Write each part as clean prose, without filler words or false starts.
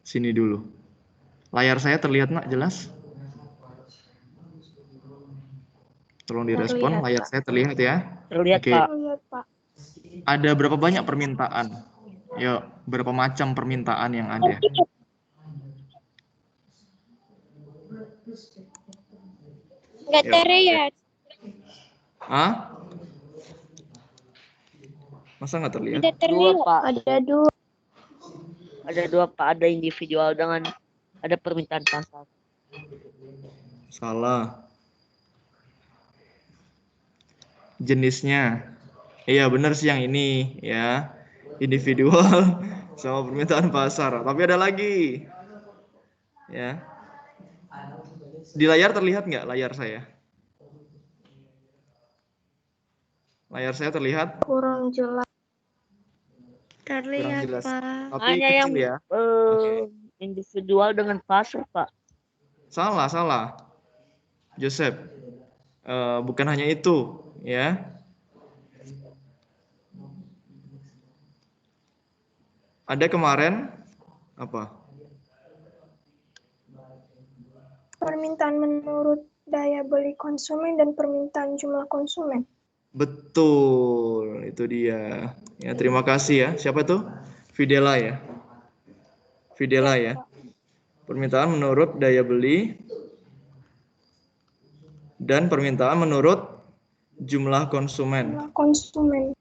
Sini dulu. Layar saya terlihat, Nak, jelas? Tolong direspon, Terlihat, layar Pak. saya terlihat ya. Terlihat, Oke. Pak. Terlihat, Pak. Ada berapa banyak permintaan? Yuk, berapa macam permintaan yang ada? Nggak Yuk. terlihat. Hah? Masa nggak terlihat? Tidak Dua, terlihat. Pak. Ada dua. Ada dua, Pak. Ada individual dengan ada permintaan pasar. Salah. Jenisnya. Iya, benar sih yang ini ya. Individual sama permintaan pasar. Tapi ada lagi. Ya. Di layar terlihat nggak layar saya? Layar saya terlihat? Kurang jelas. Kurang Terlihat, jelas. Pak. Tapi Hanya yang kecil ya. Oke. individual dengan pasar, Pak. Salah. Joseph. Bukan hanya itu, ya. Ada kemarin apa? Permintaan menurut daya beli konsumen dan permintaan jumlah konsumen. Betul, itu dia. Ya, terima kasih ya. Siapa tuh? Fidela ya. Fidela ya. Permintaan menurut daya beli dan permintaan menurut jumlah konsumen. Jumlah konsumen.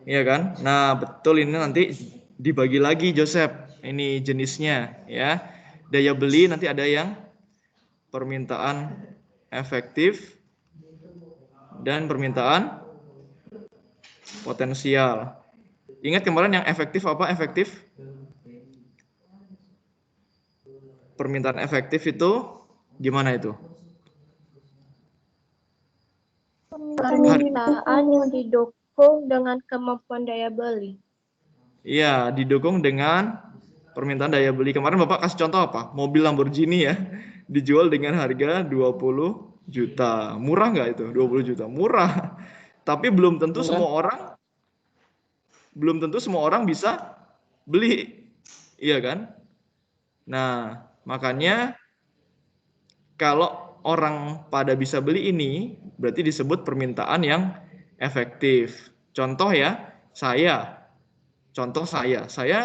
Iya kan? Nah, betul, ini nanti dibagi lagi, Joseph. Ini jenisnya ya. Daya beli nanti ada yang permintaan efektif dan permintaan potensial. Ingat kemarin yang efektif apa? Efektif? Permintaan efektif itu gimana itu? Permintaan yang didukung dengan kemampuan daya beli. Iya, didukung dengan permintaan daya beli. Kemarin Bapak kasih contoh apa? Mobil Lamborghini ya, dijual dengan harga 20 juta. Murah nggak itu? 20 juta. Murah. Tapi belum tentu semua orang bisa beli. Iya kan? Nah, makanya kalau orang pada bisa beli ini, berarti disebut permintaan yang efektif. Contoh ya, saya. Saya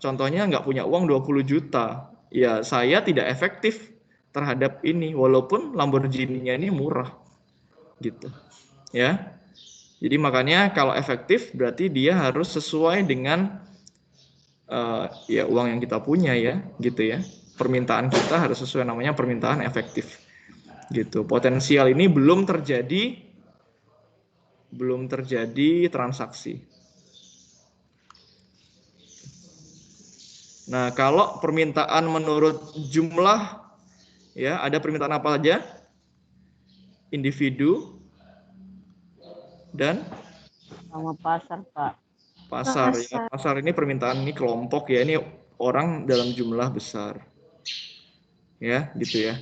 contohnya nggak punya uang 20 juta. Ya, saya tidak efektif terhadap ini, walaupun Lamborghini-nya ini murah. Gitu. Ya. Jadi makanya kalau efektif berarti dia harus sesuai dengan ya uang yang kita punya ya, gitu ya. Permintaan kita harus sesuai, namanya permintaan efektif. Gitu. Potensial ini belum terjadi transaksi. Nah, kalau permintaan menurut jumlah, ya ada permintaan apa saja? Individu dan Sama pasar, Pak. pasar. Ya. Pasar ini permintaan ini kelompok ya, ini orang dalam jumlah besar. Ya, gitu ya.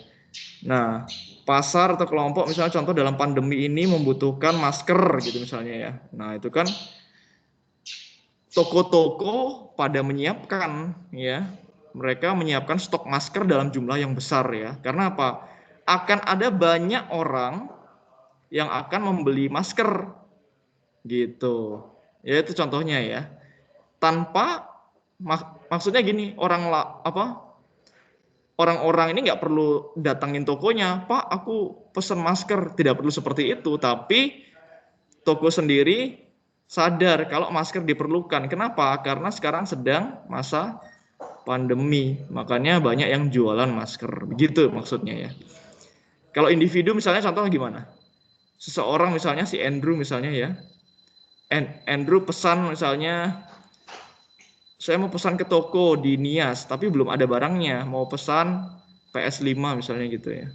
Nah, pasar atau kelompok misalnya contoh dalam pandemi ini membutuhkan masker gitu misalnya ya. Nah, itu kan toko-toko pada menyiapkan ya. Mereka menyiapkan stok masker dalam jumlah yang besar ya. Karena apa? Akan ada banyak orang yang akan membeli masker gitu. Ya itu contohnya ya. Tanpa maksudnya gini, orang-orang ini nggak perlu datangin tokonya, Pak, aku pesen masker. Tidak perlu seperti itu, tapi toko sendiri sadar kalau masker diperlukan. Kenapa? Karena sekarang sedang masa pandemi, makanya banyak yang jualan masker. Begitu maksudnya ya. Kalau individu misalnya contoh gimana? Seseorang misalnya si Andrew misalnya ya. Andrew pesan misalnya, saya mau pesan ke toko di Nias, tapi belum ada barangnya. Mau pesan PS5 misalnya gitu ya.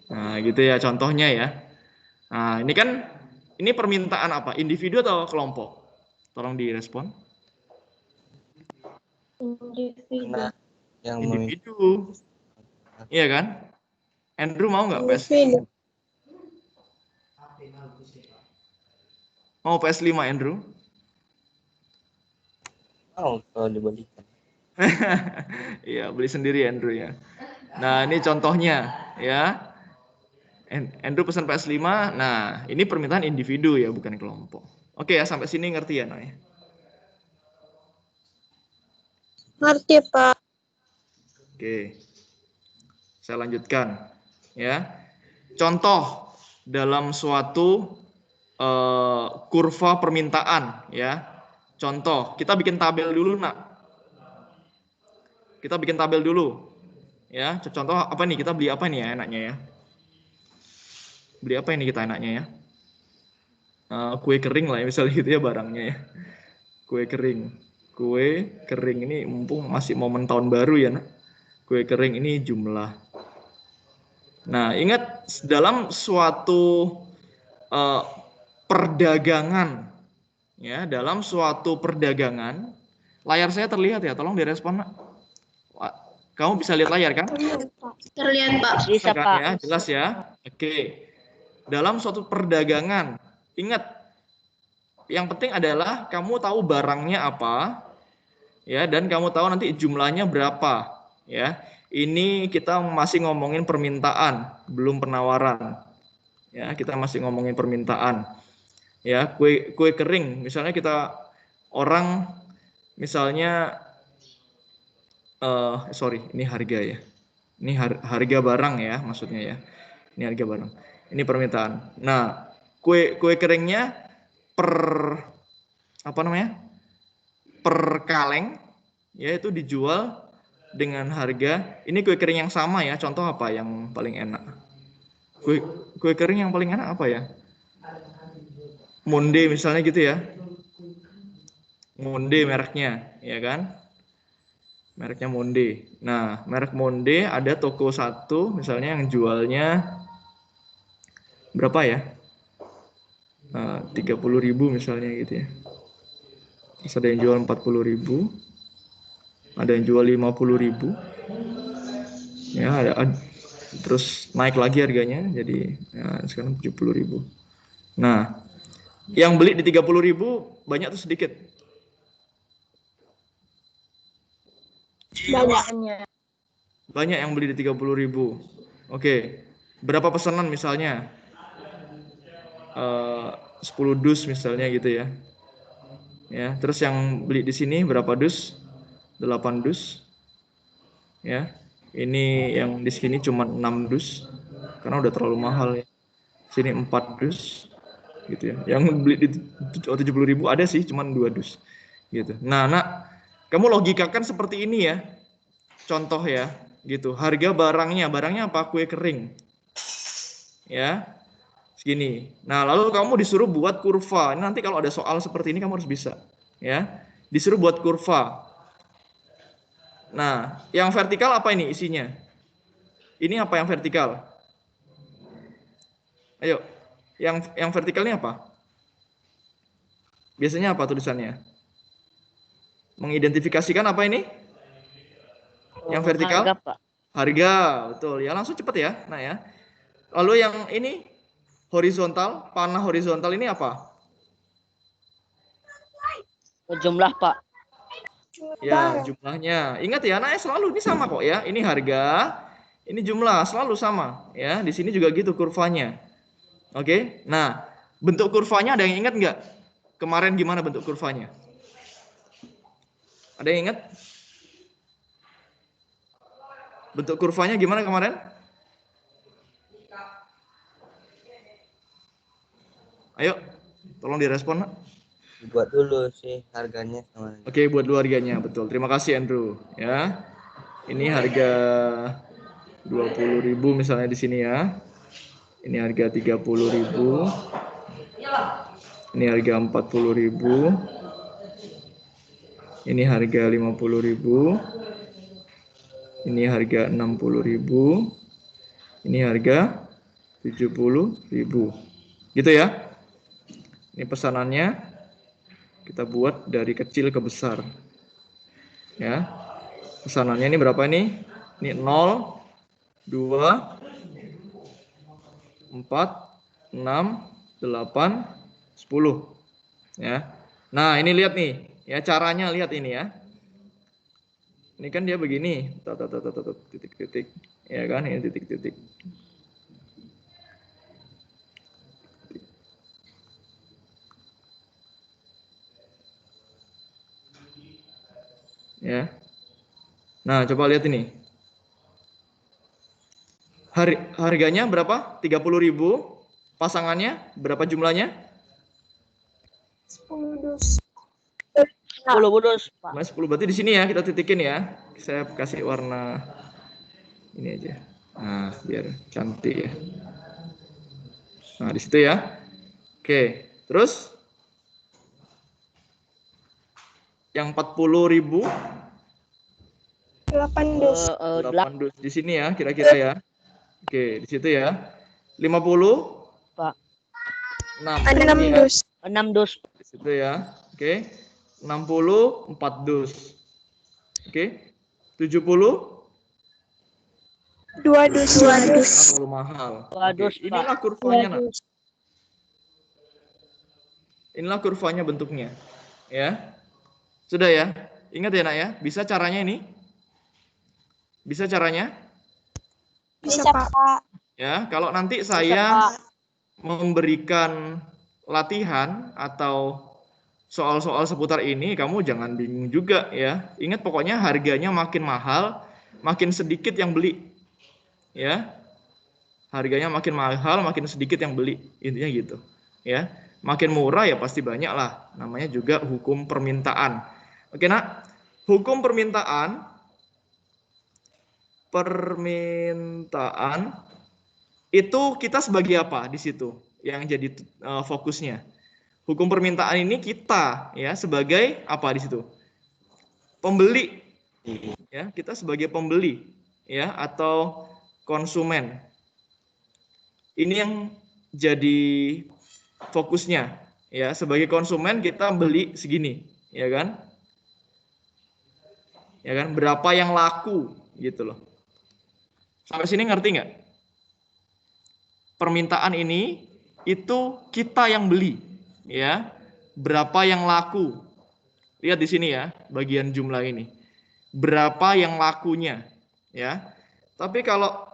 Nah, gitu ya contohnya ya. Nah, ini permintaan apa? Individu atau kelompok? Tolong direspon. Individu. Individu. Iya kan? Andrew mau nggak PS? Individu. Mau PS5 Andrew? Oh, kalau dibandingkan. Iya, beli sendiri Andrew ya. Nah, ini contohnya ya. Andrew pesan PS5. Nah, ini permintaan individu ya, bukan kelompok. Oke ya, sampai sini ngerti ya, Nay? Ngerti, Pak. Oke. Saya lanjutkan ya. Contoh dalam suatu kurva permintaan ya. Contoh, kita bikin tabel dulu, Nak. Kita bikin tabel dulu. Ya, contoh apa nih? Kita beli apa nih ya enaknya ya? Beli apa ini kita enaknya ya? Kue kering lah ya, misalnya gitu ya barangnya ya. Kue kering. Kue kering ini mumpung masih momen tahun baru ya, Nak. Kue kering ini jumlah. Nah, ingat dalam suatu perdagangan ya, dalam suatu perdagangan, layar saya terlihat ya, tolong direspon, Nak. Kamu bisa lihat layar kan? Terlihat, Pak. Bisa, Kan, Pak. ya, jelas ya. Oke. Dalam suatu perdagangan, ingat yang penting adalah kamu tahu barangnya apa ya, dan kamu tahu nanti jumlahnya berapa ya. Ini kita masih ngomongin permintaan, belum penawaran. Ya, kita masih ngomongin permintaan. Ya, kue kering, misalnya kita orang misalnya ini harga ya. Ini harga barang ya maksudnya ya. Ini harga barang. Ini permintaan. Nah, kue keringnya per apa namanya? Per kaleng ya, itu dijual dengan harga, ini kue kering yang sama ya. Contoh apa yang paling enak? Kue kering yang paling enak apa ya? Monde misalnya gitu ya. Monde mereknya, ya kan? Mereknya Monde. Nah, merek Monde ada toko satu misalnya yang jualnya berapa ya? 30.000 misalnya gitu ya. Terus ada yang jual 40.000. Ada yang jual 50.000. Ya, ada terus naik lagi harganya jadi ya, sekarang 70.000. Nah, yang beli di 30.000 banyak atau sedikit? Banyaknya. Banyak yang beli di 30.000. Oke. Berapa pesanan misalnya? 10 dus misalnya gitu ya. Ya, terus yang beli di sini berapa dus? 8 dus. Ya. Ini yang di sini cuma 6 dus karena udah terlalu mahal ya. Sini 4 dus gitu ya. Yang beli di 70.000 ada sih cuma 2 dus gitu. Nah, kamu logikakan seperti ini ya. Contoh ya, gitu. Harga barangnya apa? Kue kering. Ya. Segini. Nah, lalu kamu disuruh buat kurva. Ini nanti kalau ada soal seperti ini kamu harus bisa, ya. Disuruh buat kurva. Nah, yang vertikal apa ini isinya? Ini apa yang vertikal? Ayo. Yang vertikal ini apa? Biasanya apa tulisannya? Mengidentifikasikan apa ini? Yang vertikal? Harga, Pak. Harga, betul. Ya, langsung cepat ya. Nah, ya. Lalu yang ini horizontal, panah horizontal ini apa? Jumlah, Pak. Ya, jumlahnya. Ingat ya, anaknya selalu ini sama kok ya. Ini harga, ini jumlah, selalu sama ya. Di sini juga gitu kurvanya. Oke. Nah, bentuk kurvanya ada yang ingat nggak? Kemarin gimana bentuk kurvanya? Ada yang ingat? Bentuk kurvanya gimana kemarin? Ayo, tolong direspon, Nak. Buat dulu sih harganya sama. Oke, buat dulu harganya, betul. Terima kasih Andrew, ya. Ini harga 20.000 misalnya di sini ya. Ini harga 30.000. Ini harga 40.000. Ini harga 50.000. Ini harga 60.000. Ini harga 70.000. Gitu ya. Ini pesanannya kita buat dari kecil ke besar. Ya. Pesanannya ini berapa ini? Ini 0, 2, 4, 6, 8, 10. Ya. Nah, ini lihat nih, ya caranya lihat ini ya. Ini kan dia begini, titik-titik, ya kan? Ini titik-titik. Ya. Nah, coba lihat ini. Harganya berapa? 30.000. Pasangannya berapa jumlahnya? 10 dus. 10 dus, Pak. 10. Berarti di sini ya kita titikin ya. Saya kasih warna ini aja. Nah, biar cantik ya. Nah, di situ ya. Oke, terus yang 40.000 8 dus. 8 dus di sini ya kira-kira ya. Oke, di situ ya. 50 Pak. 6 ya. dus. 6 dus. Di situ ya. Oke. 60 4 dus. Oke. 70 2 dus. 2 dus. karena terlalu mahal. 2 dus, Oke, inilah Pak. kurvanya, Nak. Inilah kurvanya bentuknya. Ya. Sudah ya? Ingat ya, Nak ya? Bisa caranya ini? Bisa caranya? Bisa, Pak. Ya, kalau nanti Bisa, saya Pak. memberikan latihan atau soal-soal seputar ini, kamu jangan bingung juga ya. Ingat pokoknya harganya makin mahal, makin sedikit yang beli. Ya. Harganya makin mahal, makin sedikit yang beli. Intinya gitu. Ya. Makin murah ya pasti banyak lah. Namanya juga hukum permintaan. Oke, Nak. Hukum permintaan itu kita sebagai apa di situ yang jadi fokusnya. Hukum permintaan ini kita ya sebagai apa di situ? Pembeli. Ya, kita sebagai pembeli ya atau konsumen. Ini yang jadi fokusnya ya, sebagai konsumen kita beli segini, ya kan? Ya kan? Berapa yang laku gitu loh. Sampai sini ngerti nggak? Permintaan ini itu kita yang beli, ya. Berapa yang laku? Lihat di sini ya, bagian jumlah ini. Berapa yang lakunya, ya. Tapi kalau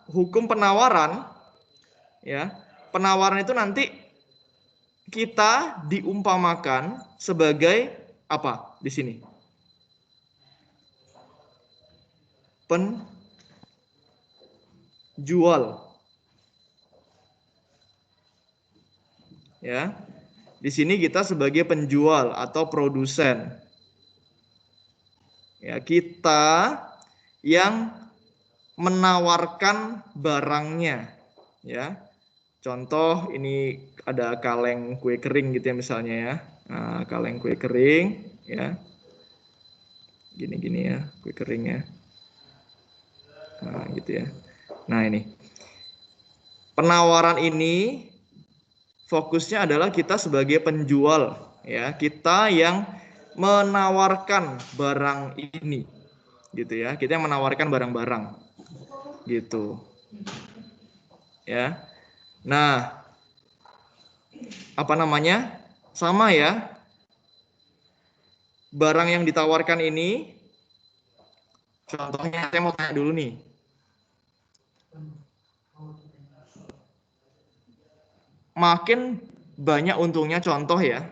hukum penawaran, ya, penawaran itu nanti kita diumpamakan sebagai apa di sini? Penjual. Ya. Di sini kita sebagai penjual atau produsen. Ya, kita yang menawarkan barangnya, ya. Contoh ini ada kaleng kue kering gitu ya misalnya ya. Nah, kaleng kue kering ya. Gini-gini ya, kue kering ya. Nah, gitu ya. Nah, ini. Penawaran ini fokusnya adalah kita sebagai penjual ya. Kita yang menawarkan barang ini. Gitu ya. Kita yang menawarkan barang-barang. Gitu. Ya. Nah, apa namanya? Sama ya. Barang yang ditawarkan ini, contohnya saya mau tanya dulu nih. Makin banyak untungnya contoh ya.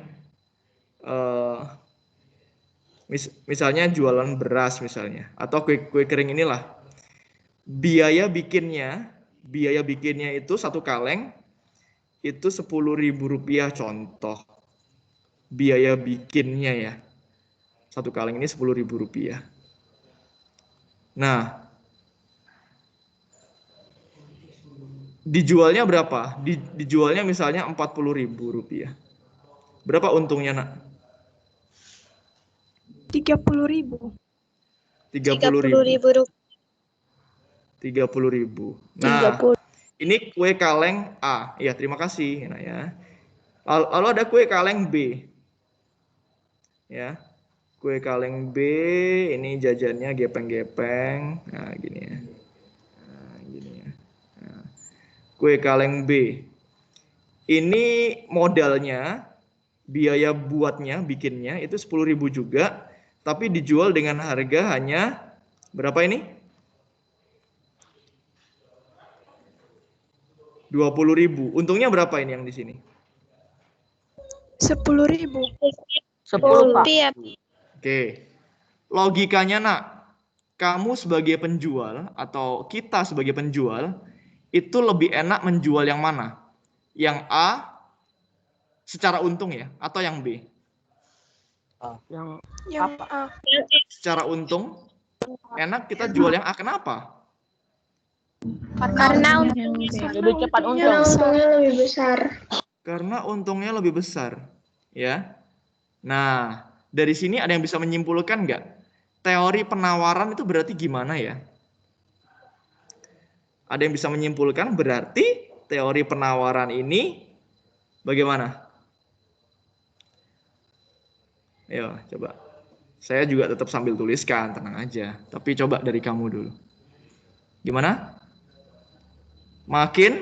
Misalnya jualan beras misalnya. Atau kue kering inilah. Biaya bikinnya itu satu kaleng itu Rp10.000 contoh. Biaya bikinnya ya. Satu kaleng ini Rp10.000. Nah, dijualnya berapa? Dijualnya misalnya Rp40.000. Berapa untungnya, Nak? 30.000. 30.000. 30.000. Nah, 30. ini kue kaleng A. Ya, terima kasih. Nah, ya. Lalu ada kue kaleng B. Ya. Kue kaleng B, ini jajannya gepeng-gepeng. Nah, gini ya. Nah, gini ya. Nah. Kue kaleng B. Ini modalnya, biaya buatnya, bikinnya itu 10.000 juga. tapi dijual dengan harga hanya berapa ini? 20.000. Untungnya berapa ini yang di sini? 10.000. 10, Pak. Rupiah. Oke. Logikanya, Nak, kamu sebagai penjual atau kita sebagai penjual itu lebih enak menjual yang mana? Yang A secara untung ya, atau yang B? Yang Yang A. Secara untung enak kita jual yang A. Kenapa? Karena lebih cepat untung. untungnya lebih besar. Karena untungnya lebih besar, ya. Nah, dari sini ada yang bisa menyimpulkan nggak? Teori penawaran itu berarti gimana ya? Ada yang bisa menyimpulkan berarti teori penawaran ini bagaimana? Ayo, coba. Saya juga tetap sambil tuliskan, tenang aja. Tapi coba dari kamu dulu. Gimana? Makin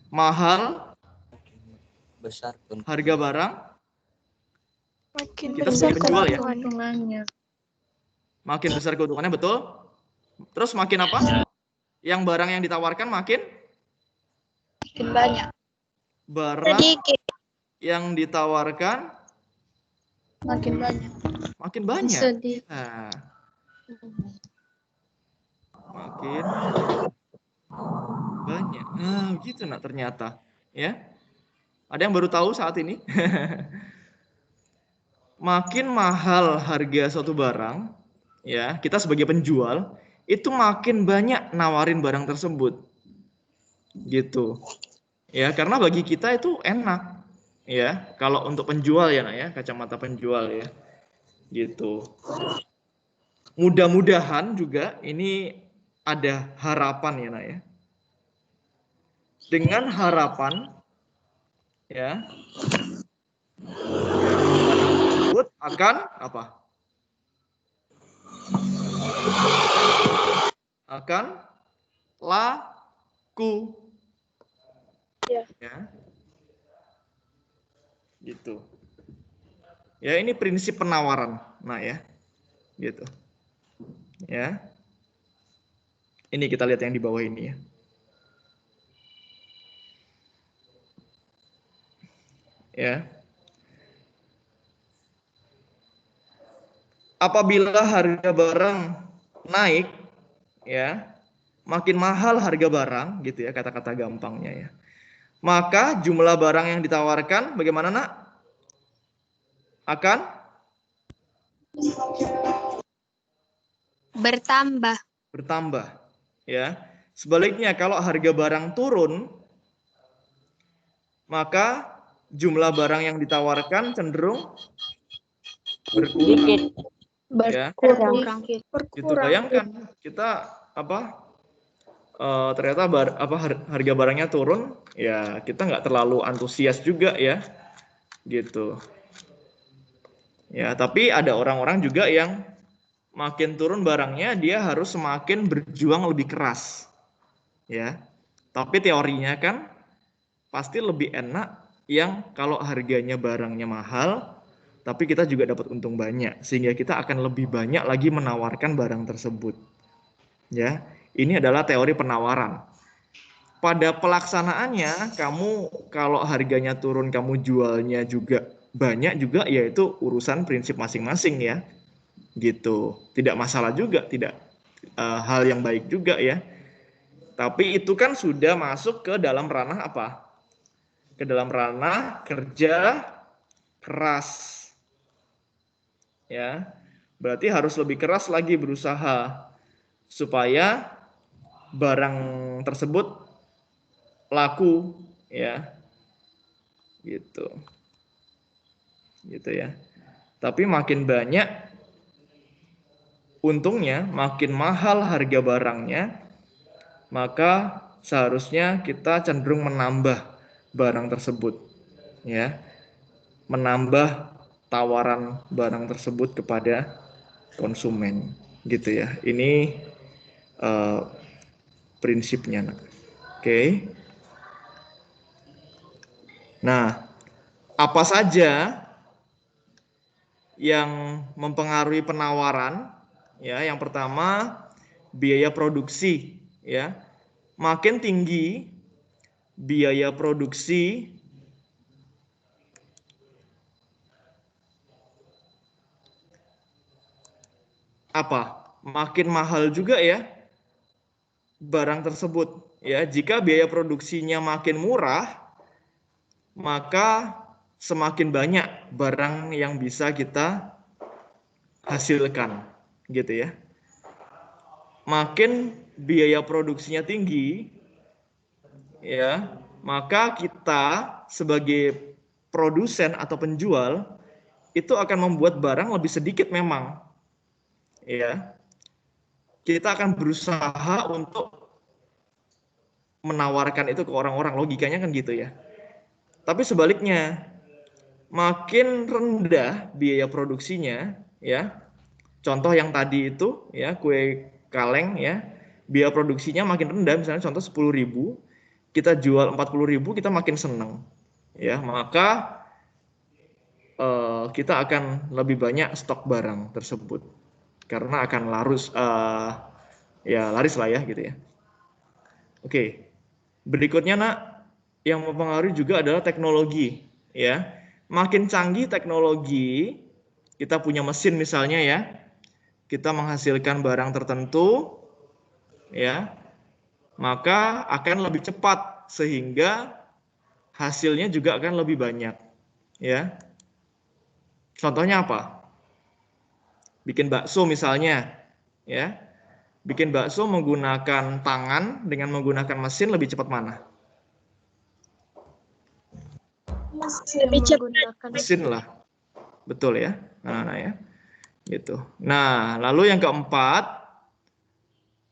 mahal Besar pun. harga barang, Makin kita besar sebagai penjual ya? keuntungannya. Makin besar keuntungannya, betul. Terus makin apa? Yang barang yang ditawarkan makin Banyak. barang Sedikit. yang ditawarkan Makin banyak. makin banyak. Sedikit. Nah, makin banyak. Ah, gitu nak ternyata, ya. Ada yang baru tahu saat ini? Makin mahal harga suatu barang, ya, kita sebagai penjual itu makin banyak nawarin barang tersebut. Gitu. Ya, karena bagi kita itu enak. Ya, kalau untuk penjual ya, nak ya, kacamata penjual ya. Gitu. Mudah-mudahan juga ini ada harapan ya, nak ya. Dengan harapan ya tersebut akan apa? Akan laku. Ya. Ya. Gitu. Ya, ini prinsip penawaran. Nah, ya. Gitu. Ya. Ini kita lihat yang di bawah ini ya. Ya. Apabila harga barang naik ya, makin mahal harga barang gitu ya, kata-kata gampangnya ya. Maka jumlah barang yang ditawarkan bagaimana, Nak? Akan Bertambah. bertambah ya. Sebaliknya kalau harga barang turun, maka jumlah barang yang ditawarkan cenderung berkurang. Ya. Berkurang. Gitu. Bayangkan kita apa? Ternyata harga barangnya turun, ya kita nggak terlalu antusias juga ya, gitu. Ya, tapi ada orang-orang juga yang makin turun barangnya, dia harus semakin berjuang lebih keras, ya. Tapi teorinya kan pasti lebih enak yang kalau harganya barangnya mahal, tapi kita juga dapat untung banyak, sehingga kita akan lebih banyak lagi menawarkan barang tersebut. Ya, ini adalah teori penawaran. Pada pelaksanaannya, kamu kalau harganya turun, kamu jualnya juga banyak juga, yaitu urusan prinsip masing-masing ya. Gitu. Tidak masalah juga, tidak hal yang baik juga ya. Tapi itu kan sudah masuk ke dalam ranah apa? Ke dalam ranah kerja keras. Ya. Berarti harus lebih keras lagi berusaha supaya barang tersebut laku ya, gitu ya. Tapi makin banyak untungnya, makin mahal harga barangnya, maka seharusnya kita cenderung menambah barang tersebut ya, menambah tawaran barang tersebut kepada konsumen gitu ya. Ini prinsipnya. Oke. Nah, apa saja yang mempengaruhi penawaran, ya. Yang pertama biaya produksi, ya. Makin tinggi biaya produksi, apa? Makin mahal juga ya barang tersebut, ya. Jika biaya produksinya makin murah, maka semakin banyak barang yang bisa kita hasilkan, gitu ya. Makin biaya produksinya tinggi, ya, maka kita sebagai produsen atau penjual itu akan membuat barang lebih sedikit memang, ya. Kita akan berusaha untuk menawarkan itu ke orang-orang, logikanya kan gitu ya. Tapi sebaliknya, makin rendah biaya produksinya, ya. Contoh yang tadi itu, ya, kue kaleng, ya, biaya produksinya makin rendah, misalnya contoh 10.000, kita jual 40.000, kita makin senang, ya. Maka kita akan lebih banyak stok barang tersebut karena akan laris lah ya, gitu ya. Oke, berikutnya nak, yang mempengaruhi juga adalah teknologi, ya. Makin canggih teknologi, kita punya mesin misalnya, ya, kita menghasilkan barang tertentu, ya, maka akan lebih cepat sehingga hasilnya juga akan lebih banyak, ya. Contohnya apa? Bikin bakso misalnya, ya. Bikin bakso menggunakan tangan dengan menggunakan mesin lebih cepat mana? Mesin lah, betul ya. Nah ya, gitu. Nah, lalu yang keempat,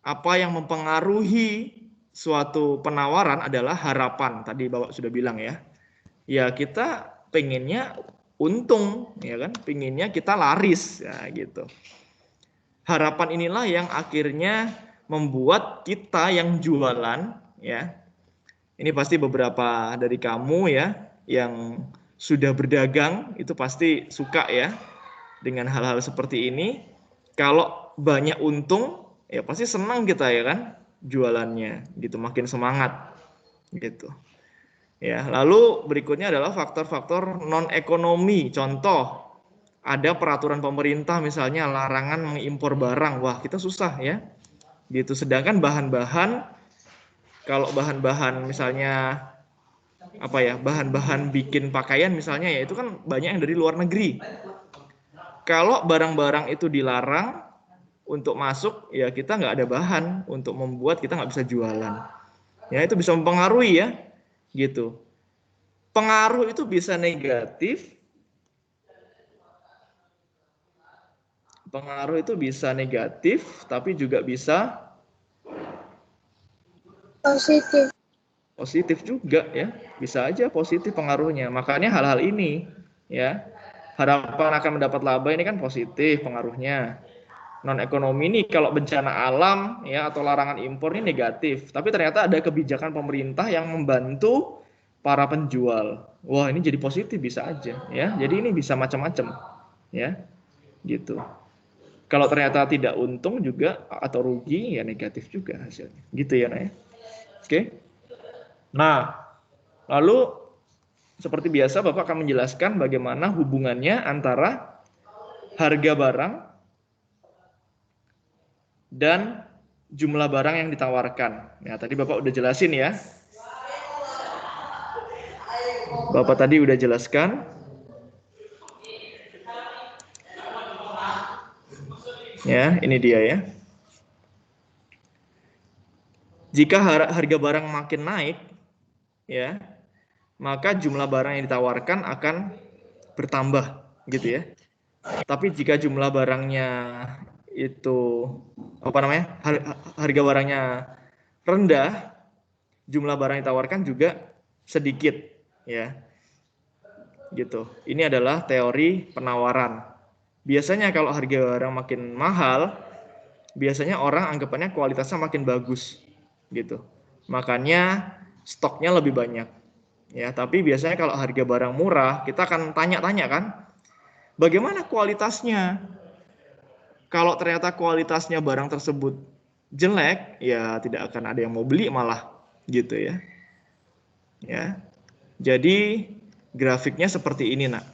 apa yang mempengaruhi suatu penawaran adalah harapan. Tadi Bapak sudah bilang ya. Ya kita pengennya untung, ya kan? Pengennya kita laris, ya gitu. Harapan inilah yang akhirnya membuat kita yang jualan, ya. Ini pasti beberapa dari kamu ya yang sudah berdagang itu pasti suka ya dengan hal-hal seperti ini. Kalau banyak untung, ya pasti senang kita ya kan jualannya, gitu, makin semangat, gitu. Ya, lalu berikutnya adalah faktor-faktor non ekonomi. Contoh, ada peraturan pemerintah misalnya larangan mengimpor barang, wah kita susah ya, gitu. Sedangkan bahan-bahan, kalau bahan-bahan misalnya apa ya, bahan-bahan bikin pakaian misalnya ya itu kan banyak yang dari luar negeri. Kalau barang-barang itu dilarang untuk masuk, ya kita nggak ada bahan untuk membuat, kita nggak bisa jualan. Ya itu bisa mempengaruhi ya, gitu. Pengaruh itu bisa negatif, tapi juga bisa positif juga ya, bisa aja positif pengaruhnya. Makanya hal-hal ini ya, harapan akan mendapat laba ini kan positif pengaruhnya. Non ekonomi ini kalau bencana alam ya atau larangan impor ini negatif, tapi ternyata ada kebijakan pemerintah yang membantu para penjual. Wah, ini jadi positif bisa aja ya. Jadi ini bisa macam-macam ya, gitu. Kalau ternyata tidak untung juga atau rugi ya negatif juga hasilnya. Gitu ya, Nay. Oke. Nah, lalu seperti biasa Bapak akan menjelaskan bagaimana hubungannya antara harga barang dan jumlah barang yang ditawarkan. Nah, tadi Bapak udah jelasin ya. Bapak tadi udah jelaskan. Ya, ini dia ya. Jika harga barang makin naik, ya, maka jumlah barang yang ditawarkan akan bertambah, gitu ya. Tapi jika jumlah barangnya itu apa namanya, harga barangnya rendah, jumlah barang yang ditawarkan juga sedikit, ya, gitu. Ini adalah teori penawaran. Biasanya kalau harga barang makin mahal, biasanya orang anggapannya kualitasnya makin bagus, gitu. Makanya stoknya lebih banyak. Ya, tapi biasanya kalau harga barang murah, kita akan tanya-tanya kan, Bagaimana kualitasnya? Kalau ternyata kualitasnya barang tersebut jelek, ya tidak akan ada yang mau beli malah, gitu ya. Ya. Jadi grafiknya seperti ini, Nak.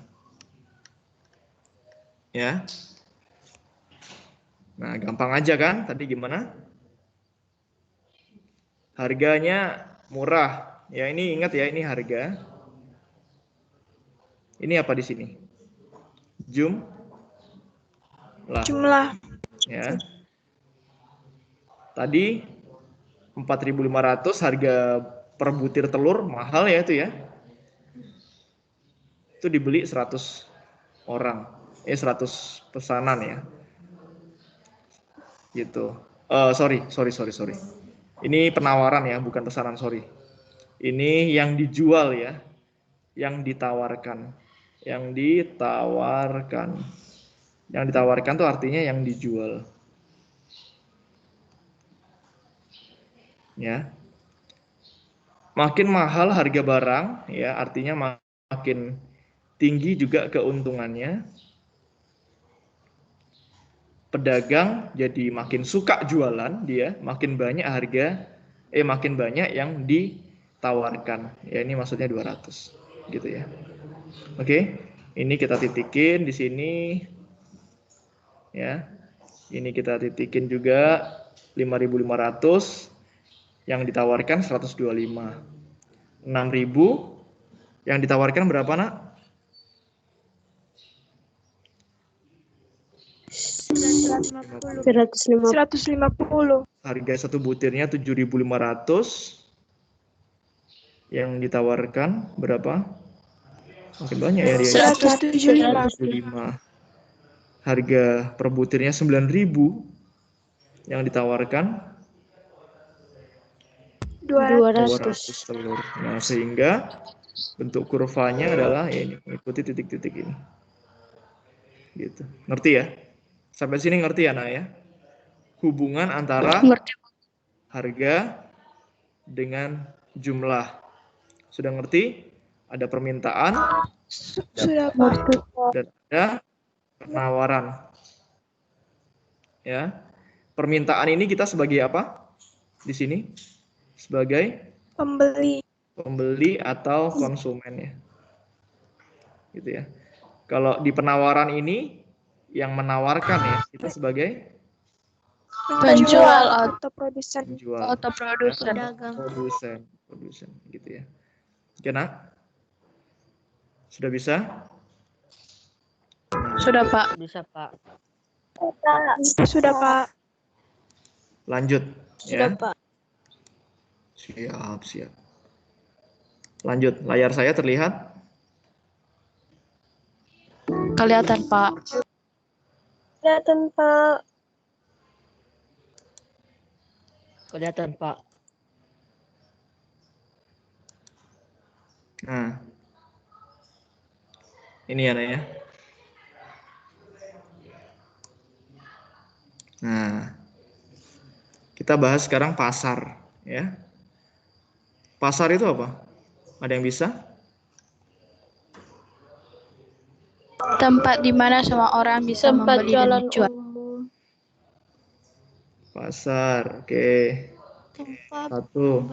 Ya. Nah, gampang aja kan? Tadi gimana? Harganya murah. Ya, ini ingat ya, ini harga. Ini apa di sini? Jumlah. Ya. Tadi 4.500 harga per butir telur, mahal ya itu ya. Itu dibeli 100 orang. 100 pesanan ya. Gitu. Sorry. Ini penawaran ya, bukan pesanan, sorry. Ini yang dijual ya. Yang ditawarkan. Yang ditawarkan tuh artinya yang dijual. Ya. Makin mahal harga barang ya, artinya makin tinggi juga keuntungannya. Pedagang jadi makin suka jualan dia, makin banyak yang ditawarkan. Ya, ini maksudnya 200 gitu ya. Oke. Ini kita titikin di sini. Ya. Ini kita titikin juga 5.500 yang ditawarkan 125. 6.000 yang ditawarkan berapa, Nak? 150. Harga satu butirnya 7.500. Yang ditawarkan berapa? Makin banyak ya dia. 175. Harga per butirnya 9.000. Yang ditawarkan 200 telur. Nah, sehingga bentuk kurvanya adalah ini, ikuti titik-titik ini. Gitu. Ngerti ya? Sampai sini ngerti ya, Nak ya? Hubungan antara harga dengan jumlah. Sudah ngerti? Ada permintaan, Sudah, Pak. dan ada penawaran. Ya. Permintaan ini kita sebagai apa? Di sini sebagai pembeli atau konsumen ya. Gitu ya. Kalau di penawaran ini yang menawarkan ya, kita sebagai penjual atau produsen. Produsen gitu ya. Oke, Nak? Sudah bisa? Sudah, Pak. Bisa, Pak. Sudah, Pak. Lanjut ya. Pak. Siap. Lanjut. Layar saya terlihat? Kelihatan, Pak. Kelihatan, Pak. Kelihatan, Pak. Nah. Ini ya, Nak ya. Nah. Kita bahas sekarang pasar ya. Pasar itu apa? Ada yang bisa? Tempat di mana semua orang bisa membeli dan menjual. Pasar, oke. Satu.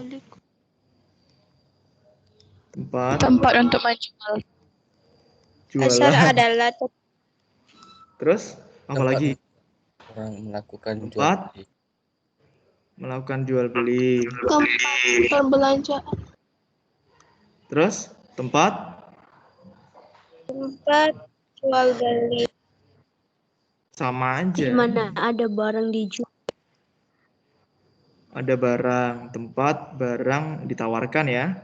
Tempat untuk menjual. Pasar Jualan. adalah Terus apa lagi? Orang melakukan jual Tempat beli. melakukan jual beli. tempat berbelanja. Terus tempat Jual beli. sama aja. Ada barang dijual. Ada barang, tempat barang ditawarkan ya.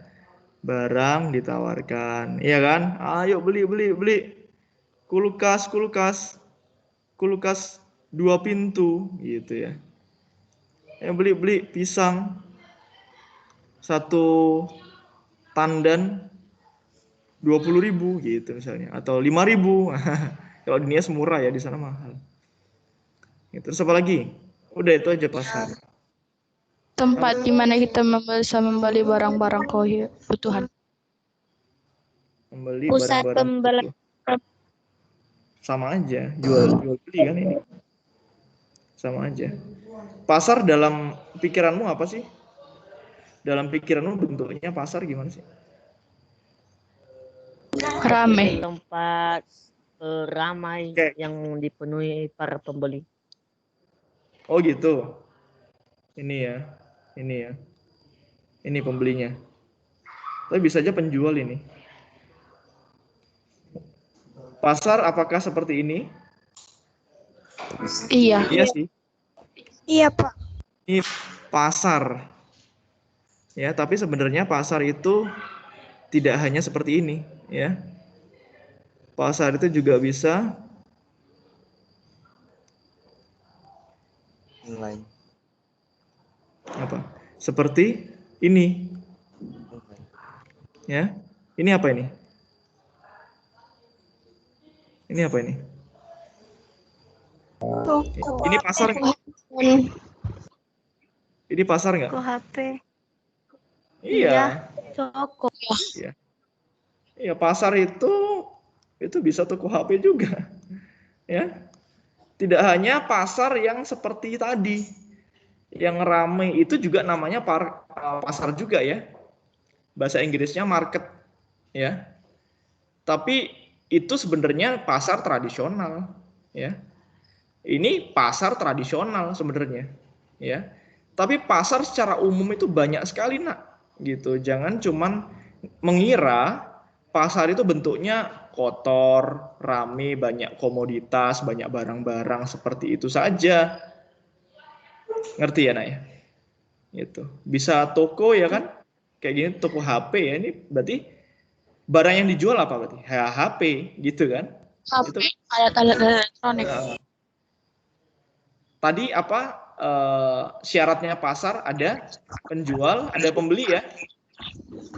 Barang ditawarkan. Iya kan? Ayo beli. Kulkas 2 pintu gitu ya. Yang beli pisang 1 tandan 20.000 gitu misalnya, atau 5.000. Kalau di Nias murah ya, di sana mahal. Terus apa lagi? Udah itu aja pasar. Tempat di mana kita bisa membeli barang-barang kebutuhan. Membeli Pusat barang-barang kebutuhan. Sama aja, jual beli kan ini. Sama aja. Pasar dalam pikiranmu apa sih? Dalam pikiranmu bentuknya pasar gimana sih? Rame. Tempat ramai Oke. yang dipenuhi para pembeli. Oh gitu. Ini ya. Ini ya. Ini pembelinya. Tapi bisa aja penjual ini. Pasar apakah seperti ini? Iya. Iya sih. Iya, Pak. Ini pasar. Ya, tapi sebenarnya pasar itu tidak hanya seperti ini, ya. Pasar itu juga bisa Online. apa? Seperti ini, ya. Ini apa ini? Ini apa ini? Toko. Ini pasar nggak? Ini pasar nggak? Toko HP. Iya. Toko. Iya, pasar itu bisa toko HP juga. Ya. Tidak hanya pasar yang seperti tadi. Yang ramai itu juga namanya pasar juga ya. Bahasa Inggrisnya market, ya. Tapi itu sebenarnya pasar tradisional, ya. Ini pasar tradisional sebenarnya, ya. Tapi pasar secara umum itu banyak sekali, Nak. Gitu. Jangan cuman mengira pasar itu bentuknya kotor, rame, banyak komoditas, banyak barang-barang seperti itu saja. Ngerti ya, Nak ya? Gitu. Bisa toko ya kan? Kayak gini toko HP ya. Ini berarti barang yang dijual apa berarti? HP gitu kan? HP, Itu alat-alat elektronik. tadi apa syaratnya pasar ada penjual, ada pembeli ya.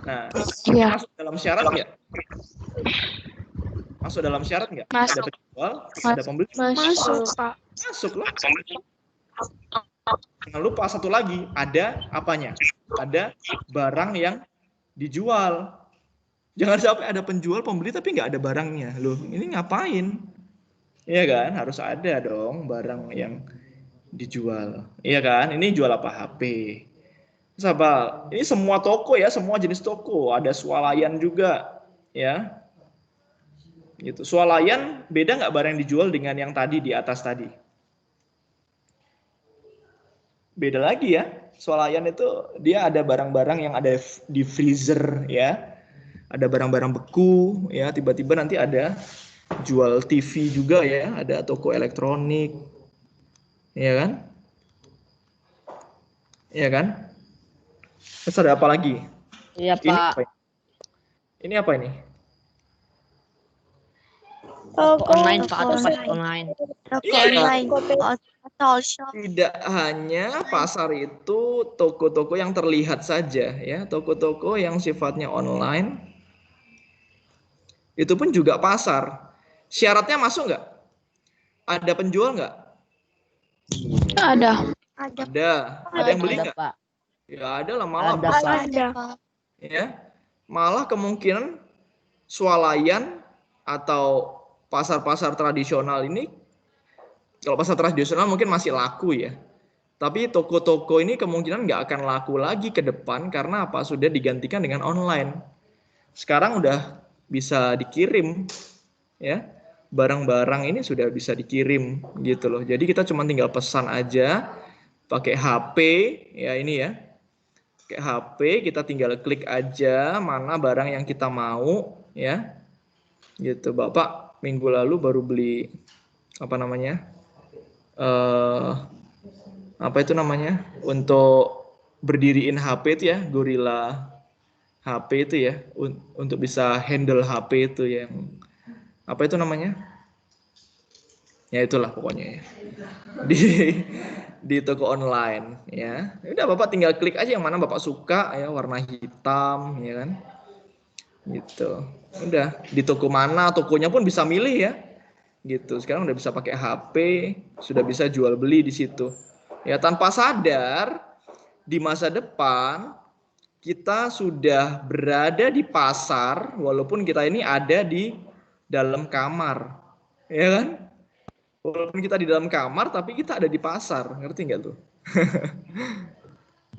Nah, Iya. masuk dalam syarat nggak? Masuk dalam syarat nggak? Masuk. Ada penjual, ada pembeli. Masuk, Pak. Masuk lah. Jangan lupa satu lagi, ada apanya? Ada barang yang dijual. Jangan sampai ada penjual, pembeli tapi nggak ada barangnya. Loh, ini ngapain? Iya kan? Harus ada dong barang yang dijual. Iya kan? Ini jual apa? HP. Terus apa? Ini semua toko ya, semua jenis toko. Ada swalayan juga, ya. Gitu. Swalayan beda nggak barang yang dijual dengan yang tadi di atas tadi? Beda lagi ya. Swalayan itu dia ada barang-barang yang ada di freezer ya. Ada barang-barang beku ya, tiba-tiba nanti ada jual TV juga ya, ada toko elektronik. Iya kan? Iya kan? Terus ada apa lagi? Iya, Ini Pak. apa ini? Ini apa ini? Toko Online, Pak. Tempat online. Toko Iya. online. Toko shop. Tidak hanya pasar itu toko-toko yang terlihat saja ya, toko-toko yang sifatnya online itu pun juga pasar. Syaratnya masuk nggak? Ada penjual nggak? Ada. Ada. Ada yang beli Ada, nggak? Pak. Ya ada lah, malah Ada, Pak. Ada. ya. Malah kemungkinan swalayan atau pasar-pasar tradisional ini, kalau pasar tradisional mungkin masih laku ya. Tapi toko-toko ini kemungkinan nggak akan laku lagi ke depan karena apa? Sudah digantikan dengan online. Sekarang udah bisa dikirim ya. Barang-barang ini sudah bisa dikirim gitu loh. Jadi kita cuma tinggal pesan aja pakai HP ya ini ya. Pakai HP kita tinggal klik aja mana barang yang kita mau ya. Gitu. Bapak minggu lalu baru beli apa namanya? Apa itu namanya? Untuk berdiriin HP itu ya, Gorilla HP itu ya, untuk bisa handle HP itu yang apa itu namanya? Ya itulah pokoknya ya. Di toko online ya. Udah Bapak tinggal klik aja yang mana Bapak suka ya, warna hitam ya kan. Gitu. Udah di toko mana, tokonya pun bisa milih ya. Gitu. Sekarang udah bisa pakai HP, sudah bisa jual beli di situ. Ya tanpa sadar di masa depan kita sudah berada di pasar walaupun kita ini ada di dalam kamar. Ya kan? Walaupun kita di dalam kamar, tapi kita ada di pasar. Ngerti nggak tuh?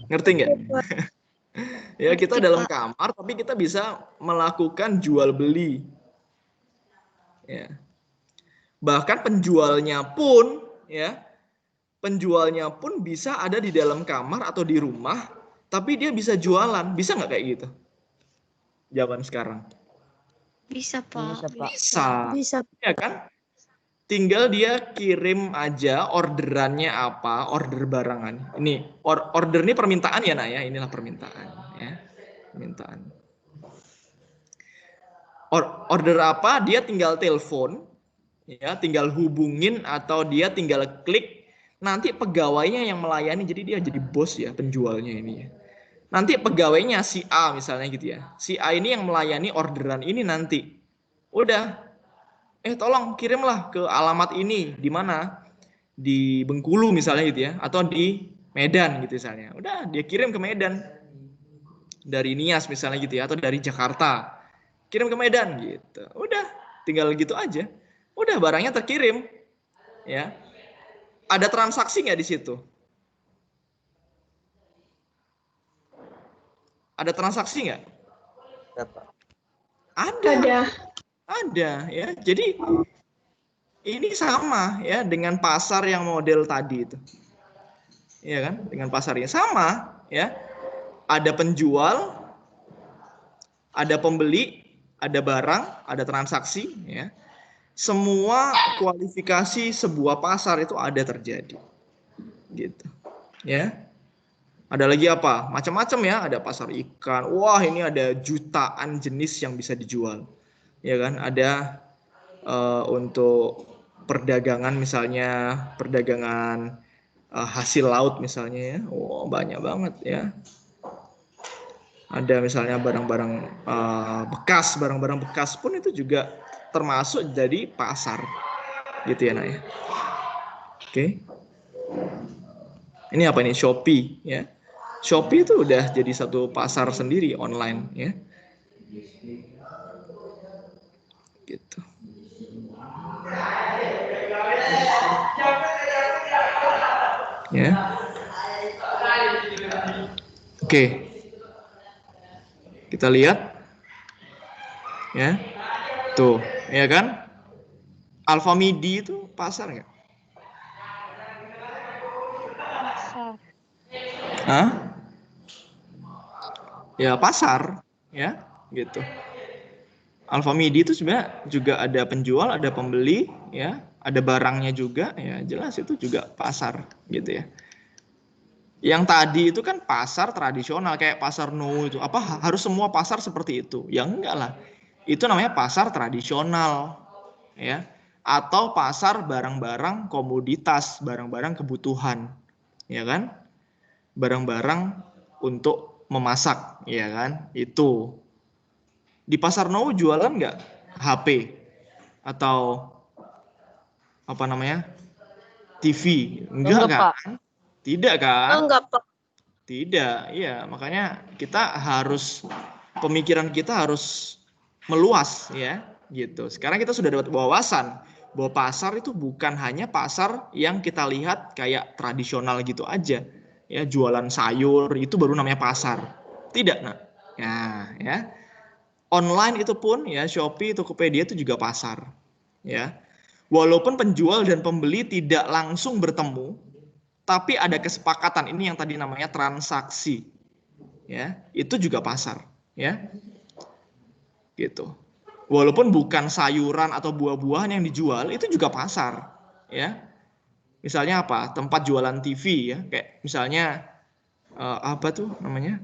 Ngerti nggak? Ya, kita dalam kamar, tapi kita bisa melakukan jual beli. Ya. Bahkan penjualnya pun, ya, penjualnya pun bisa ada di dalam kamar atau di rumah, tapi dia bisa jualan. Bisa nggak kayak gitu? Zaman sekarang. Bisa, Pak. Bisa. Ya kan? Tinggal dia kirim aja orderannya apa, order barangan. Ini order ini permintaan ya, Nak ya. Inilah permintaan ya. Permintaan. Order apa, dia tinggal telepon, ya, tinggal hubungin atau dia tinggal klik, nanti pegawainya yang melayani, jadi dia jadi bos ya, penjualnya ini ya. Nanti pegawainya si A misalnya gitu ya. Si A ini yang melayani orderan ini nanti. Udah, tolong kirimlah ke alamat ini, di mana? Di Bengkulu misalnya gitu ya, atau di Medan gitu misalnya. Udah, dia kirim ke Medan. Dari Nias misalnya gitu ya, atau dari Jakarta. Kirim ke Medan gitu. Udah, tinggal gitu aja. Udah, barangnya terkirim. Ya. Ada transaksi nggak di situ? Ada transaksi nggak? Ada. Ada ya. Jadi ini sama ya dengan pasar yang model tadi itu. Iya kan? Dengan pasarnya sama ya. Ada penjual, ada pembeli, ada barang, ada transaksi ya. Semua kualifikasi sebuah pasar itu ada terjadi. Gitu. Ya. Ada lagi apa? Macam-macam ya, ada pasar ikan. Wah, ini ada jutaan jenis yang bisa dijual. Ya kan? Ada untuk perdagangan misalnya, perdagangan hasil laut misalnya ya. Wah, banyak banget ya. Ada misalnya barang-barang bekas, barang-barang bekas pun itu juga termasuk jadi pasar. Gitu ya, Nak ya. Oke. Ini apa ini? Shopee ya. Shopee itu udah jadi satu pasar sendiri online ya. Gitu. Ya. Oke. Kita lihat. Ya. Tuh, ya kan? Alfamidi itu pasar nggak? Pasar. Hah? Ya pasar, ya, gitu. Alfamidi itu sebenarnya juga ada penjual, ada pembeli, ya, ada barangnya juga, ya, jelas itu juga pasar, gitu ya. Yang tadi itu kan pasar tradisional kayak pasar No itu, apa harus semua pasar seperti itu? Ya enggak lah. Itu namanya pasar tradisional, ya, atau pasar barang-barang komoditas, barang-barang kebutuhan, ya kan? Barang-barang untuk memasak, ya kan? Itu. Di pasar No jualan nggak HP atau apa namanya? TV? Enggak kan? Pak. Tidak kan? Enggak, Pak. Tidak. Iya, makanya kita harus pemikiran kita harus meluas ya, gitu. Sekarang kita sudah dapat wawasan bahwa pasar itu bukan hanya pasar yang kita lihat kayak tradisional gitu aja. Ya, jualan sayur itu baru namanya pasar. Tidak, Nak. Ya. Online itu pun ya Shopee, Tokopedia itu juga pasar. Ya. Walaupun penjual dan pembeli tidak langsung bertemu, tapi ada kesepakatan, ini yang tadi namanya transaksi. Ya, itu juga pasar, ya. Gitu. Walaupun bukan sayuran atau buah-buahan yang dijual, itu juga pasar, ya. Misalnya apa? Tempat jualan TV ya, kayak misalnya apa tuh namanya?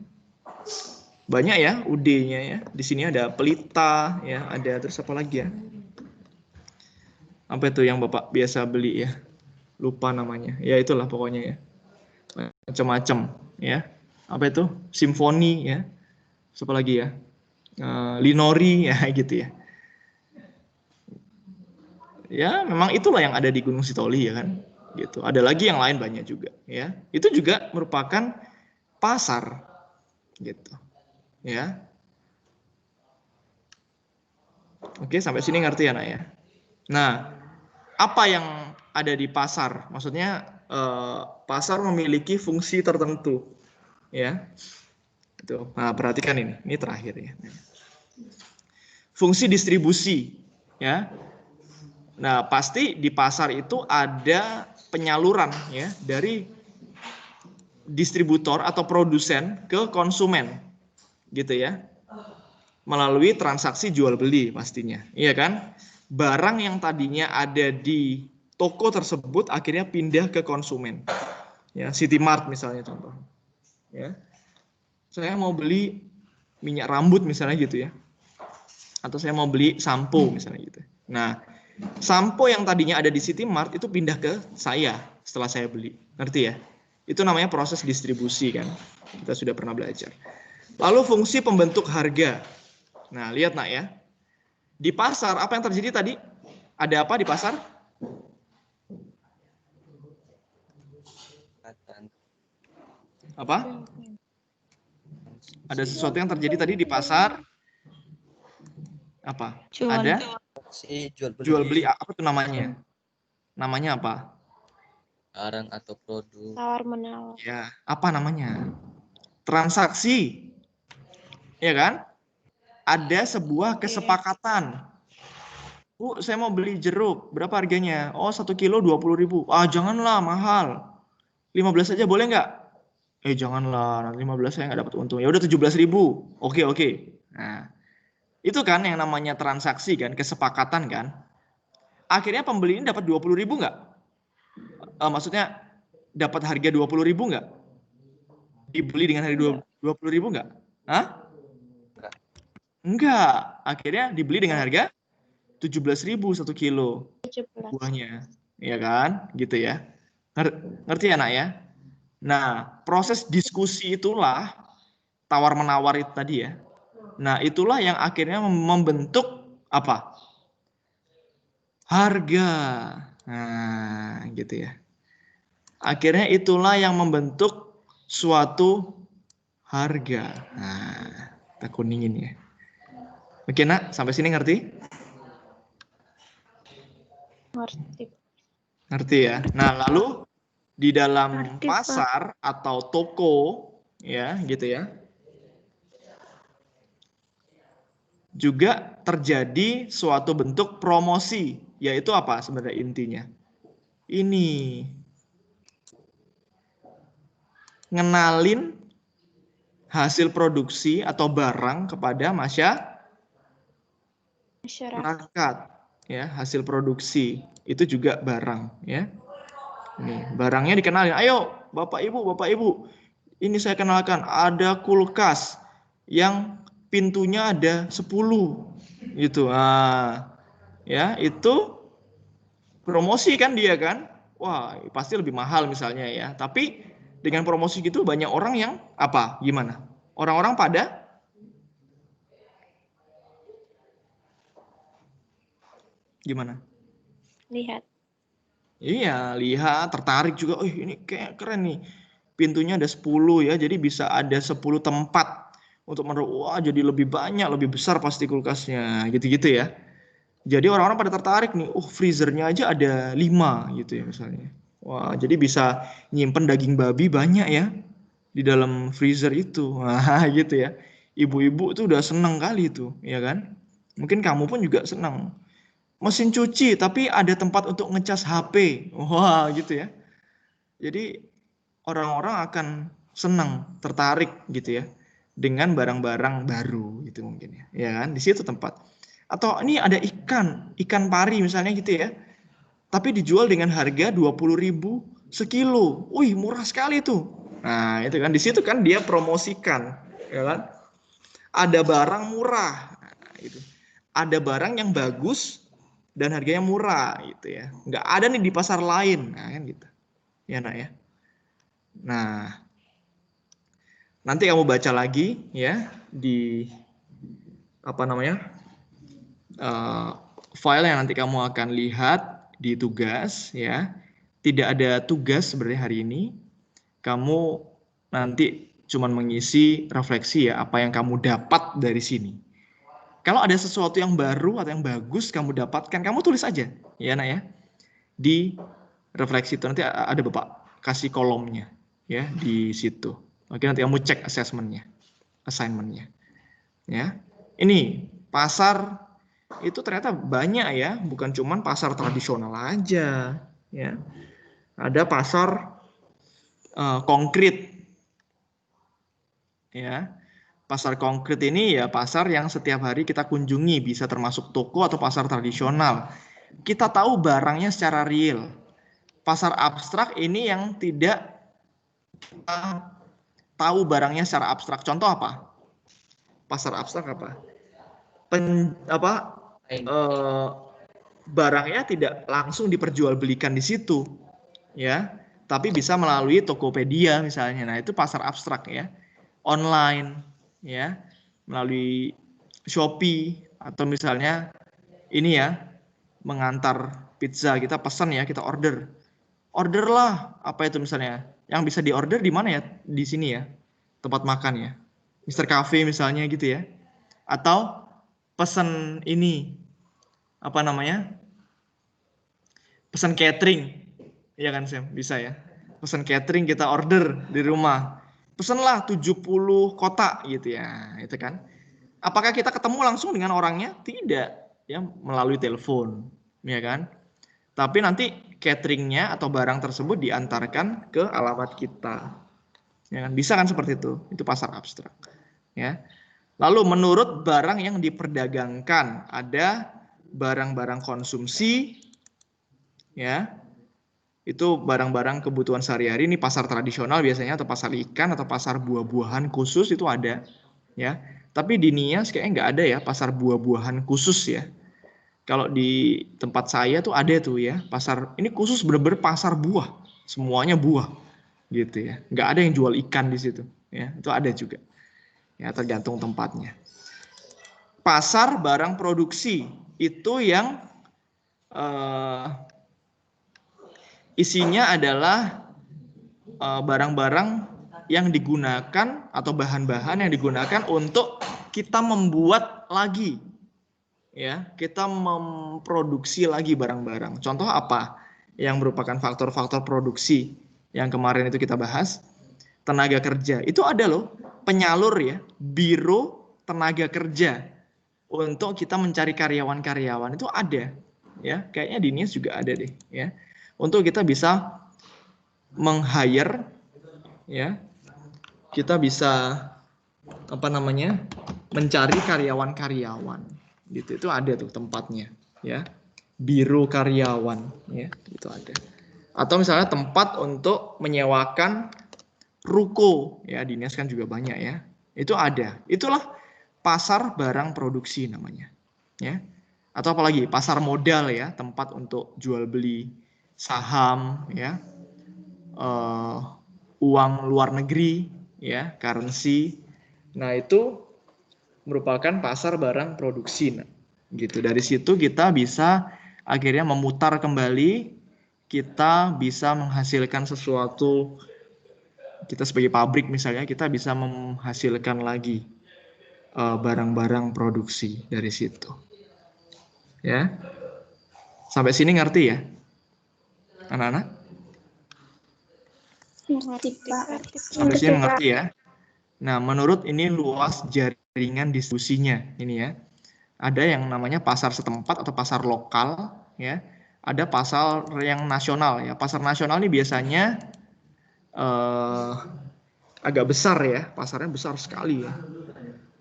Banyak ya UD-nya ya. Di sini ada Pelita ya, ada terus apa lagi ya? Apa itu yang Bapak biasa beli ya? Lupa namanya. Ya itulah pokoknya ya. Macam-macam ya. Apa itu? Simfoni ya. Siapa lagi ya? Linori ya gitu ya. Ya memang itulah yang ada di Gunung Sitoli ya kan. Gitu. Ada lagi yang lain banyak juga ya. Itu juga merupakan pasar gitu. Ya. Oke, sampai sini ngerti ya, Nak ya? Nah, apa yang ada di pasar? Maksudnya pasar memiliki fungsi tertentu, ya. Itu. Nah, perhatikan ini terakhir ya. Fungsi distribusi, ya. Nah, pasti di pasar itu ada penyaluran ya dari distributor atau produsen ke konsumen, gitu ya. Melalui transaksi jual beli pastinya, iya kan? Barang yang tadinya ada di toko tersebut akhirnya pindah ke konsumen. Ya, City Mart misalnya contoh. Ya. Saya mau beli minyak rambut misalnya gitu ya. Atau saya mau beli sampo misalnya gitu. Nah, sampo yang tadinya ada di City Mart itu pindah ke saya setelah saya beli. Ngerti ya? Itu namanya proses distribusi kan. Kita sudah pernah belajar. Lalu fungsi pembentuk harga. Nah, lihat nak ya. Di pasar apa yang terjadi tadi? Ada apa di pasar? Apa? Ada sesuatu yang terjadi tadi di pasar? Apa? Jual. Ada? Jual beli Apa itu namanya? Namanya apa? barang atau produk. Tawar menawar. Ya, apa namanya? Transaksi. Ya kan? Ada sebuah kesepakatan. Bu, saya mau beli jeruk. Berapa harganya? Oh, 1 kilo 20.000. Ah, janganlah, mahal. 15 aja boleh nggak? Janganlah, nanti 15 saya nggak dapat untung. Ya udah 17.000. Oke. Nah, itu kan yang namanya transaksi kan, kesepakatan kan. Akhirnya pembeli ini dapat 20.000 nggak? Maksudnya dapat harga 20.000 nggak? Dibeli dengan harga 20.000 nggak? Hah? Enggak. Akhirnya dibeli dengan harga 17.000 1 kilo 17. buahnya. Iya kan? Gitu ya. Ngerti ya, Nak ya? Nah, proses diskusi itulah tawar-menawar itu tadi ya. Nah, itulah yang akhirnya membentuk apa? Harga. Nah, gitu ya. Akhirnya itulah yang membentuk suatu harga. Nah, kita kuningin ya. Oke, Nak, sampai sini ngerti? Ngerti. Ngerti ya. Nah, lalu di dalam Ngerti, Pak. pasar atau toko ya, gitu ya. Juga terjadi suatu bentuk promosi, yaitu apa sebenarnya intinya? Ini ngenalin hasil produksi atau barang kepada masyarakat ya, hasil produksi itu juga barang ya. Ini barangnya dikenalin. Ayo Bapak Ibu, ini saya kenalkan ada kulkas yang pintunya ada 10 gitu. Nah, ya itu promosi kan dia kan. Wah, pasti lebih mahal misalnya ya. Tapi dengan promosi gitu banyak orang yang apa? Gimana? Orang-orang pada gimana? Lihat. Iya, lihat, tertarik juga. Oh, ini kayak keren nih. Pintunya ada 10 ya, jadi bisa ada 10 tempat untuk menaruh. Wah, jadi lebih banyak, lebih besar pasti kulkasnya, gitu-gitu ya. Jadi orang-orang pada tertarik nih. Oh, freezernya aja ada 5 gitu ya misalnya. Wah, jadi bisa nyimpen daging babi banyak ya di dalam freezer itu. Wah, gitu ya. Ibu-ibu tuh udah seneng kali itu, ya kan? Mungkin kamu pun juga senang. Mesin cuci, tapi ada tempat untuk ngecas HP. Wah, gitu ya. Jadi orang-orang akan senang, tertarik gitu ya dengan barang-barang baru gitu mungkin ya. Ya kan? Di situ tempat. Atau ini ada ikan pari misalnya gitu ya. Tapi dijual dengan harga 20.000 sekilo. Wih, murah sekali tuh. Nah, itu kan di situ kan dia promosikan, ya kan? Ada barang murah. Nah, itu. Ada barang yang bagus dan harganya murah gitu ya. Nggak ada nih di pasar lain. Nah, kan gitu. Ya, Nak ya. Nah, nanti kamu baca lagi ya di apa namanya? File yang nanti kamu akan lihat di tugas ya. Tidak ada tugas sebenarnya hari ini. Kamu nanti cuman mengisi refleksi ya apa yang kamu dapat dari sini. Kalau ada sesuatu yang baru atau yang bagus kamu dapatkan, kamu tulis aja, ya Nak ya. di refleksi itu. Nanti ada Bapak kasih kolomnya ya di situ. Oke, nanti kamu cek assignment-nya. Ya. Ini pasar itu ternyata banyak ya, bukan cuman pasar tradisional aja ya. Ada pasar konkret. Ya. Pasar konkret ini ya pasar yang setiap hari kita kunjungi, bisa termasuk toko atau pasar tradisional. Kita tahu barangnya secara real. Pasar abstrak ini yang tidak kita tahu barangnya secara abstrak. Contoh apa? Pasar abstrak apa? Barangnya tidak langsung diperjualbelikan di situ, ya, tapi bisa melalui Tokopedia misalnya. Nah, itu pasar abstrak ya, online, ya, melalui Shopee atau misalnya ini ya, mengantar pizza, kita pesan ya, kita orderlah apa itu misalnya, yang bisa diorder di mana ya, di sini ya, tempat makan ya, Mr. Cafe misalnya gitu ya, atau pesan ini apa namanya, pesan catering, ya kan Sam, bisa ya, pesan catering kita order di rumah, pesanlah 70 kotak gitu ya, itu kan. Apakah kita ketemu langsung dengan orangnya? Tidak, ya, melalui telepon, ya kan. Tapi nanti cateringnya atau barang tersebut diantarkan ke alamat kita, ya kan, bisa kan seperti itu pasar abstrak, ya. Lalu menurut barang yang diperdagangkan, ada barang-barang konsumsi, ya, itu barang-barang kebutuhan sehari-hari, ini pasar tradisional biasanya, atau pasar ikan atau pasar buah-buahan khusus itu ada, ya. Tapi di NIAS kayaknya nggak ada ya pasar buah-buahan khusus ya. Kalau di tempat saya tuh ada tuh ya pasar, ini khusus bener-bener pasar buah, semuanya buah gitu ya. Nggak ada yang jual ikan di situ, ya. Itu ada juga. Ya, tergantung tempatnya. Pasar barang produksi itu yang isinya adalah barang-barang yang digunakan atau bahan-bahan yang digunakan untuk kita membuat lagi, ya, kita memproduksi lagi barang-barang. Contoh apa yang merupakan faktor-faktor produksi yang kemarin itu kita bahas? Tenaga kerja itu ada loh, penyalur ya, biro tenaga kerja untuk kita mencari karyawan-karyawan itu ada ya, kayaknya di NIAS juga ada deh ya, untuk kita bisa meng-hire ya, kita bisa apa namanya, mencari karyawan-karyawan gitu, itu ada tuh tempatnya ya, biro karyawan ya, itu ada. Atau misalnya tempat untuk menyewakan ruko ya, di NIAS kan juga banyak ya, itu ada. Itulah pasar barang produksi namanya ya. Atau apalagi pasar modal ya, tempat untuk jual beli saham ya, uang luar negeri ya, currency. Nah, itu merupakan pasar barang produksi. Nah, gitu. Dari situ kita bisa akhirnya memutar kembali, kita bisa menghasilkan sesuatu. Kita sebagai pabrik misalnya, kita bisa menghasilkan lagi barang-barang produksi dari situ. Ya. Sampai sini ngerti ya? Anak-anak? Ngerti, Pak. Sampai sini mengerti ya? Nah, menurut ini luas jaringan distribusinya ini ya. Ada yang namanya pasar setempat atau pasar lokal ya. Ada pasar yang nasional ya. Pasar nasional ini biasanya agak besar ya, pasarnya besar sekali ya.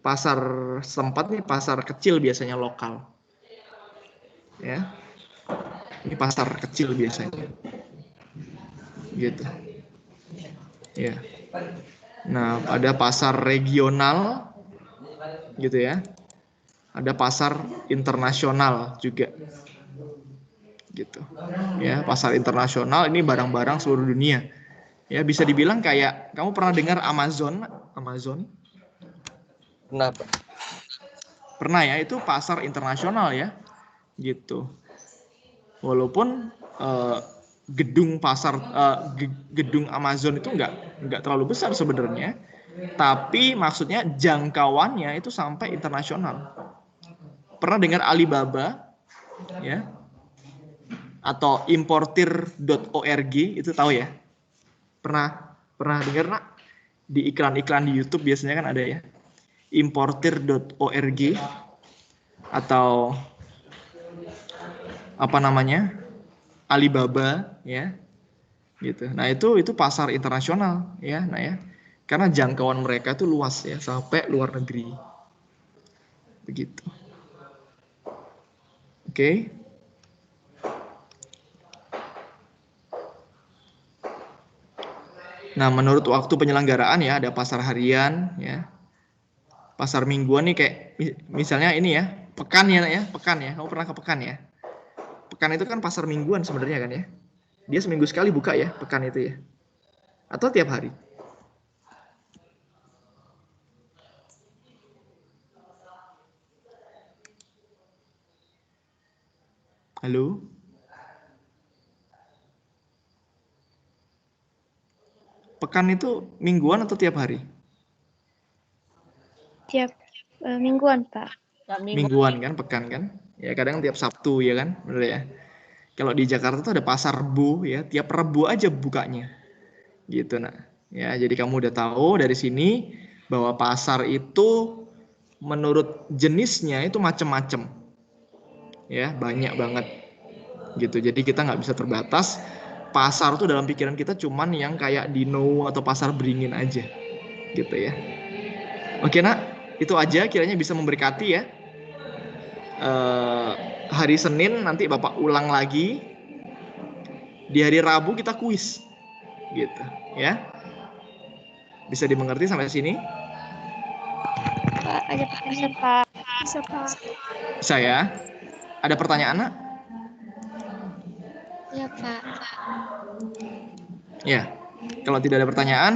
Pasar setempat nih pasar kecil biasanya lokal. Ya. Ini pasar kecil biasanya. Gitu. Ya. Nah, ada pasar regional gitu ya. Ada pasar internasional juga. Gitu. Ya, pasar internasional ini barang-barang seluruh dunia. Ya, bisa dibilang kayak kamu pernah dengar Amazon? Kenapa? Pernah ya, itu pasar internasional ya. Gitu. Walaupun gedung Amazon itu nggak terlalu besar sebenarnya, tapi maksudnya jangkauannya itu sampai internasional. Pernah dengar Alibaba? Ya. atau importir.org, itu tahu ya? Pernah dengar nak? Di iklan-iklan di YouTube biasanya kan ada ya. Importir.org atau apa namanya? Alibaba ya. Gitu. Nah, itu pasar internasional ya, nah ya. Karena jangkauan mereka itu luas ya, sampai luar negeri. Begitu. Oke. Nah, menurut waktu penyelenggaraan ya, ada pasar harian ya. Pasar mingguan nih kayak misalnya ini ya, pekan ya, pekan ya. Kamu pernah ke pekan ya? Pekan itu kan pasar mingguan sebenarnya kan ya. Dia seminggu sekali buka ya, pekan itu ya. Atau tiap hari? Halo? Pekan itu mingguan atau tiap hari? Tiap mingguan, Pak. Mingguan kan, pekan kan? Ya kadang tiap Sabtu ya kan, bener ya. Kalau di Jakarta tuh ada pasar Rebo ya, tiap Rebo aja bukanya. Gitu nak. Ya, jadi kamu udah tahu dari sini bahwa pasar itu menurut jenisnya itu macam-macam. Ya, banyak banget. Gitu. Jadi kita nggak bisa terbatas. Pasar tuh dalam pikiran kita cuman yang kayak Dino atau pasar Beringin aja. Gitu ya. Oke nak, itu aja kiranya bisa memberkati ya. Hari Senin nanti Bapak ulang lagi. Di hari Rabu kita kuis. Gitu, ya. Bisa dimengerti sampai sini? Pak, ada pertanyaan, Pak. Bisa, Pak. Saya ada pertanyaan, Nak? Ya, Pak. Ya. Kalau tidak ada pertanyaan,